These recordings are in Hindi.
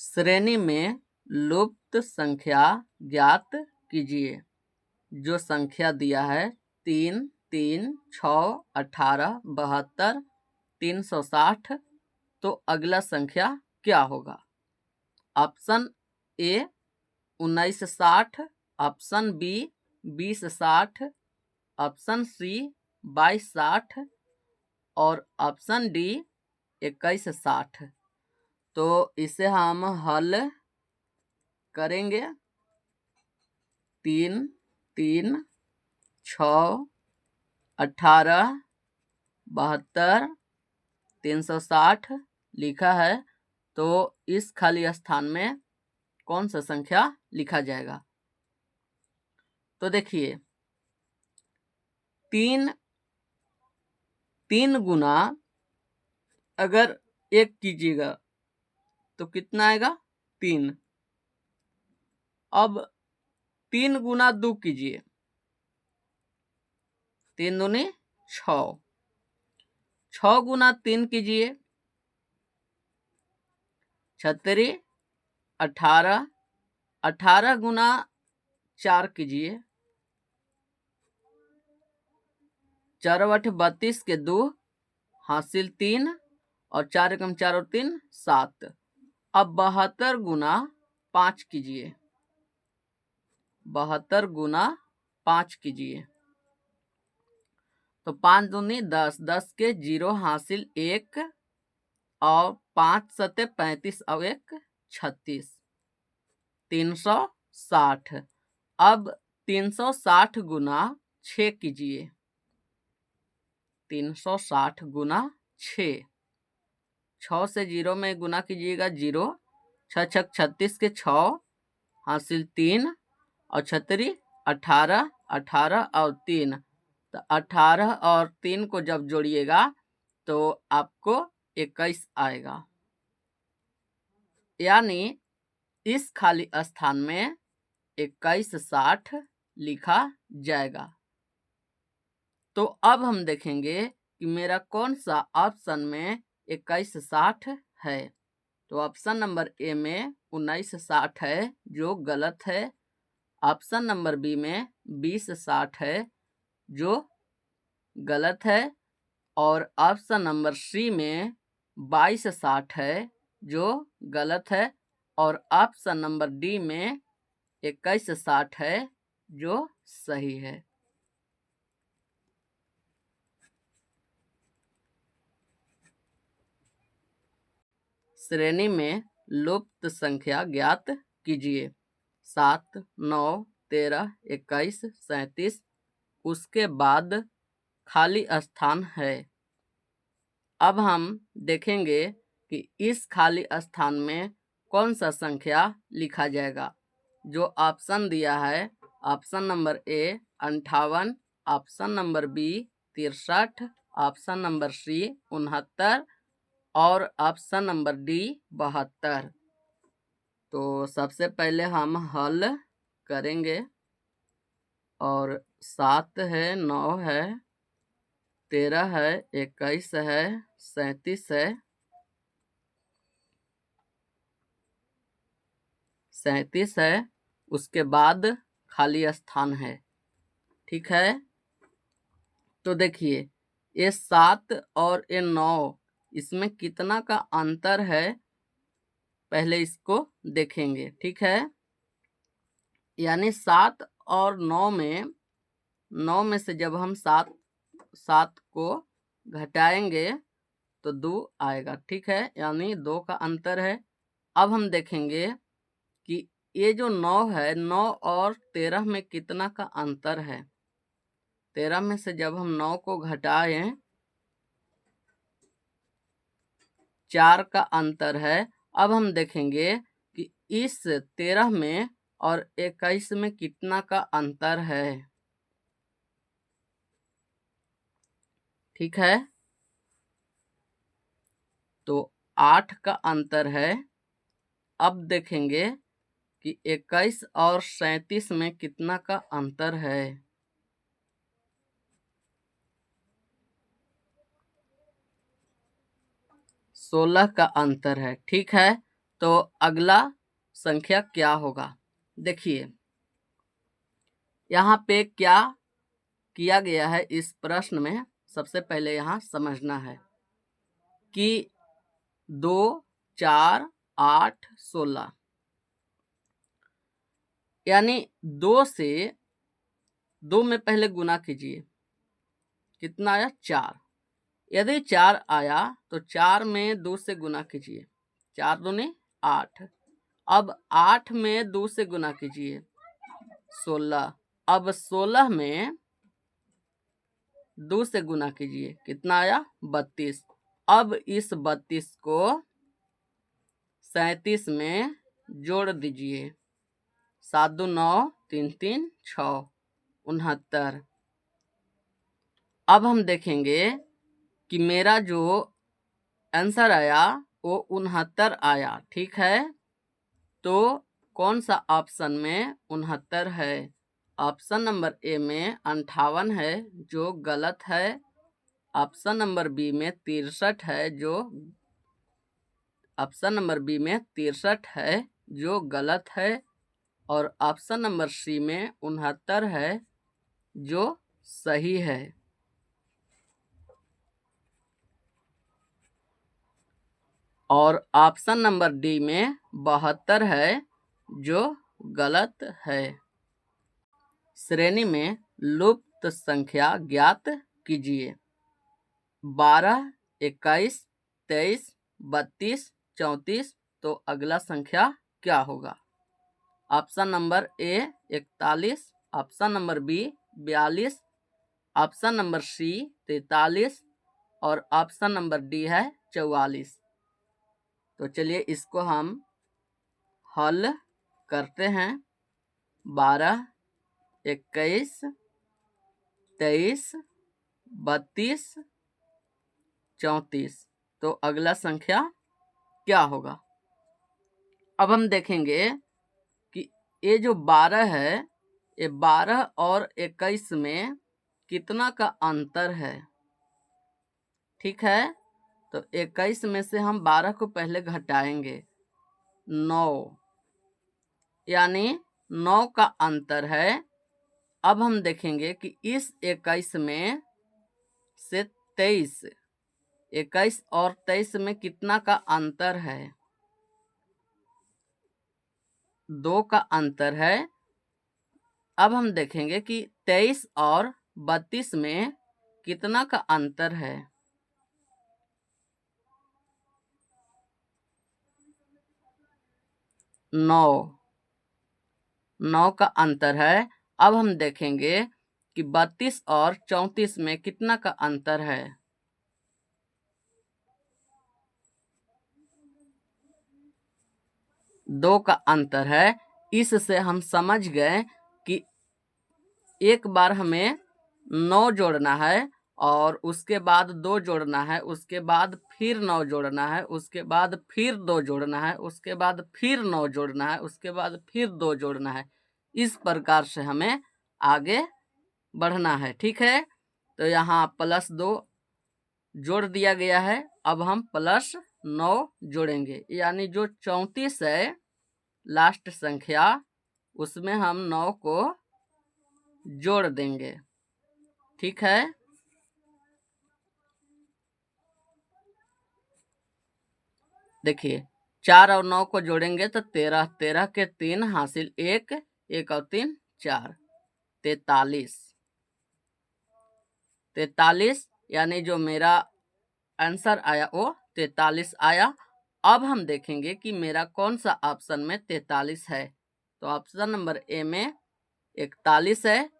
श्रेणी में लुप्त संख्या ज्ञात कीजिए। जो संख्या दिया है 3, 3, 6, 18, 72, 360, तो अगला संख्या क्या होगा? Option A 1960, option B 2060, option C 2260 और ऑप्शन डी 2160। तो इसे हम हल करेंगे। 3, 3, 6, 18, 72, 360 लिखा है, तो इस खाली स्थान में कौन सा संख्या लिखा जाएगा? तो देखिए, 3 गुना अगर 1 कीजिएगा तो कितना आएगा? 3। अब 3 गुना 2 कीजिए, 3 दूनी 6। 6 गुना 3 कीजिए, 36, 18। 18 गुना 4 कीजिए, 4 8 32 के 2 हासिल 3 और 4 एकम 4 और 3 7। अब 72 गुना 5 कीजिए, 72 गुना 5 कीजिए, तो 5 दूनी 10, 10 के 0 हासिल 1 और 5 सते 35 और 1 36, 360। अब 360 गुना 6 कीजिए, 360 गुना 6। 6 से 0 में गुना कीजिएगा 0, 6 6 36 के 6 हासिल 3 और 36 18, 18 और 3, तो 18 और 3 को जब जोड़िएगा तो आपको 21 आएगा। यानी इस खाली स्थान में 2160 लिखा जाएगा। तो अब हम देखेंगे कि मेरा कौन सा ऑप्शन में 2160 है। तो ऑप्शन नंबर ए में 1960 है, जो गलत है। ऑप्शन नंबर बी में 2060 है, जो गलत है। और ऑप्शन नंबर सी में 2260 है, जो गलत है। और ऑप्शन नंबर डी में 2160 है, जो सही है। श्रेणी में लुप्त संख्या ज्ञात कीजिए। 7, 9, 13, 21, 37, उसके बाद खाली स्थान है। अब हम देखेंगे कि इस खाली स्थान में कौन सा संख्या लिखा जाएगा। जो ऑप्शन दिया है, option number A 58, option number B 63, option number C 69 और ऑप्शन नंबर डी 72। तो सबसे पहले हम हल करेंगे। और 7 है, 9 है, 13 है, 21 है, 37 है, 37 है, उसके बाद खाली स्थान है। ठीक है, तो देखिए, ये 7 और ये 9, इसमें कितना का अंतर है, पहले इसको देखेंगे। ठीक है, यानी 7 और 9 में से जब हम 7 को घटाएंगे तो 2 आएगा। ठीक है, यानी 2 का अंतर है। अब हम देखेंगे कि ये जो 9 है, 9 और 13 में कितना का अंतर है। 13 में से जब हम 9 को घटाएं, 4 का अंतर है। अब हम देखेंगे कि इस 13 में और 21 में कितना का अंतर है। ठीक है, तो 8 का अंतर है। अब देखेंगे कि 21 और 37 में कितना का अंतर है। 16 का अंतर है। ठीक है, तो अगला संख्या क्या होगा? देखिए यहाँ पे क्या किया गया है इस प्रश्न में, सबसे पहले यहाँ समझना है कि 2, 4, 8, 16 यानी 2 से 2 में पहले गुना कीजिए, कितना आया? 4। यदि 4 आया तो 4 में 2 से गुना कीजिए, 4 दूनी 8। अब 8 में 2 से गुना कीजिए, 16। अब 16 में 2 से गुना कीजिए, कितना आया? 32। अब इस 32 को 37 में जोड़ दीजिए, 7 2 9, 3 3 6, 69। अब हम देखेंगे कि मेरा जो आंसर आया वो 69 आया, ठीक है। तो कौन सा ऑप्शन में 69 है? ऑप्शन नंबर ए में 58 है जो गलत है। ऑप्शन नंबर बी में 63 है जो गलत है। और ऑप्शन नंबर सी में 69 है जो सही है। और ऑप्शन नंबर डी में 72 है जो गलत है। श्रेणी में लुप्त संख्या ज्ञात कीजिए। 12, 21, 23, 32, 34। तो अगला संख्या क्या होगा? Option number A 41, option number B 42, option number C 43 और ऑप्शन नंबर डी है 44। तो चलिए इसको हम हल करते हैं। 12, 21, 23, 32, 34। तो अगला संख्या क्या होगा? अब हम देखेंगे कि ये जो 12 है, ये 12 और 21 में कितना का अंतर है, ठीक है। तो 21 में से हम 12 को पहले घटाएंगे, 9 यानी 9 का अंतर है। अब हम देखेंगे कि इस 21 में से 21 और 23 में कितना का अंतर है? 2 का अंतर है। अब हम देखेंगे कि 23 और 32 में कितना का अंतर है? 9 का अंतर है। अब हम देखेंगे कि 32 और 34 में कितना का अंतर है? 2 का अंतर है। इससे हम समझ गए कि एक बार हमें 9 जोड़ना है और उसके बाद 2 जोड़ना है, उसके बाद फिर 9 जोड़ना है, उसके बाद फिर 2 जोड़ना है, उसके बाद फिर 9 जोड़ना है, उसके बाद फिर 2 जोड़ना है। इस प्रकार से हमें आगे बढ़ना है, ठीक है। तो यहाँ +2 जोड़ दिया गया है। अब हम +9 जोड़ेंगे, यानी जो 34 है लास्ट संख्या, उसमें हम 9 को जोड़ देंगे, ठीक है। देखिए 4 और 9 को जोड़ेंगे तो 13, 13 के 3 हासिल 1, 1 और 3 4, 43 यानी जो मेरा आंसर आया वो 43 आया। अब हम देखेंगे कि मेरा कौन सा ऑप्शन में 43 है। तो ऑप्शन नंबर ए में 41 है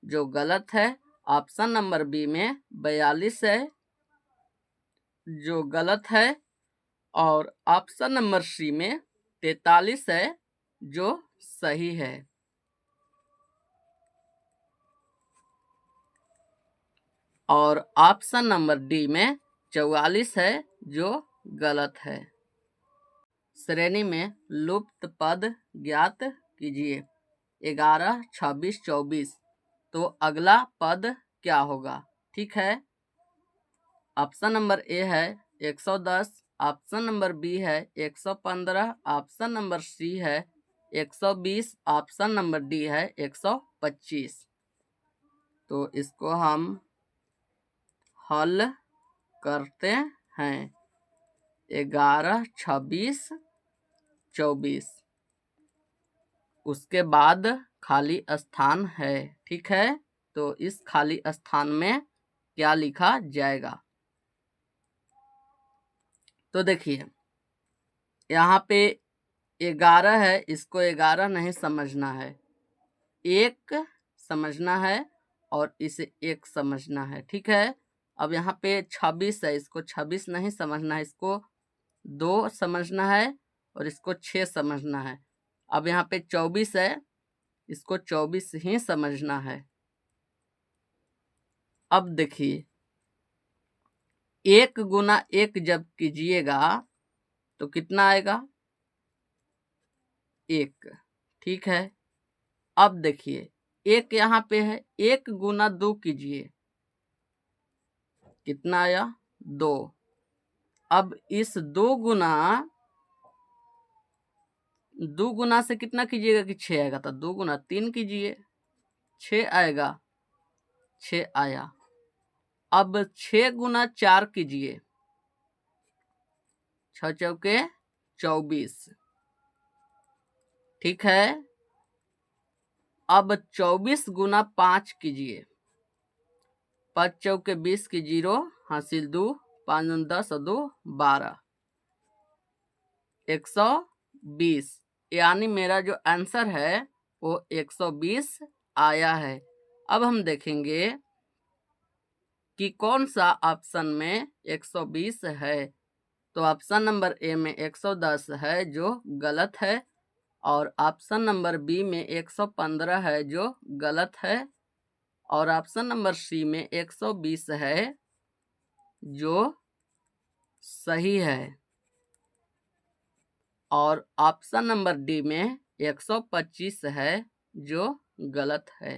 जो गलत है। ऑप्शन नंबर बी में 42 है जो गलत है। और ऑप्शन नंबर सी में 43 है जो सही है। और ऑप्शन नंबर डी में 44 है जो गलत है। श्रेणी में लुप्त पद ज्ञात कीजिए। 11, 26, 24। तो अगला पद क्या होगा, ठीक है। ऑप्शन नंबर ए है 110, ऑप्शन नंबर बी है 115, ऑप्शन नंबर सी है 120, ऑप्शन नंबर डी है 125। तो इसको हम हल करते हैं। 11, 26, 24, उसके बाद खाली स्थान है। ठीक है, तो इस खाली स्थान में क्या लिखा जाएगा? तो देखिए यहाँ पे 11 है, इसको 11 नहीं समझना है, 1 समझना है और इसे 1 समझना है। ठीक है, अब यहाँ पे 26 है, इसको 26 नहीं समझना है, इसको 2 समझना है और इसको 6 समझना है। अब यहाँ पे 24 है, इसको 24 ही समझना है। अब देखिए 1 गुना 1 जब कीजिएगा तो कितना आएगा? 1। ठीक है, अब देखिए 1 यहाँ पे है, 1 गुना 2 कीजिए, कितना आया? 2। अब इस 2 गुना से कितना कीजिएगा कि 6 आएगा? तो 2 गुना 3 कीजिए, 6 आएगा, 6 आया। अब 6 गुना 4 कीजिए, 6 चौके 24। ठीक है, अब 24 गुना 5 कीजिए, 5 चौके 20 की 0, हासिल 2, 5 दूनी 10 और 2 12, 120। यानी मेरा जो आंसर है वो 120 आया है। अब हम देखेंगे कि कौन सा ऑप्शन में 120 है। तो ऑप्शन नंबर ए में 110 है जो गलत है, और ऑप्शन नंबर बी में 115 है जो गलत है, और ऑप्शन नंबर सी में 120 है जो सही है, और ऑप्शन नंबर डी में 125 है जो गलत है।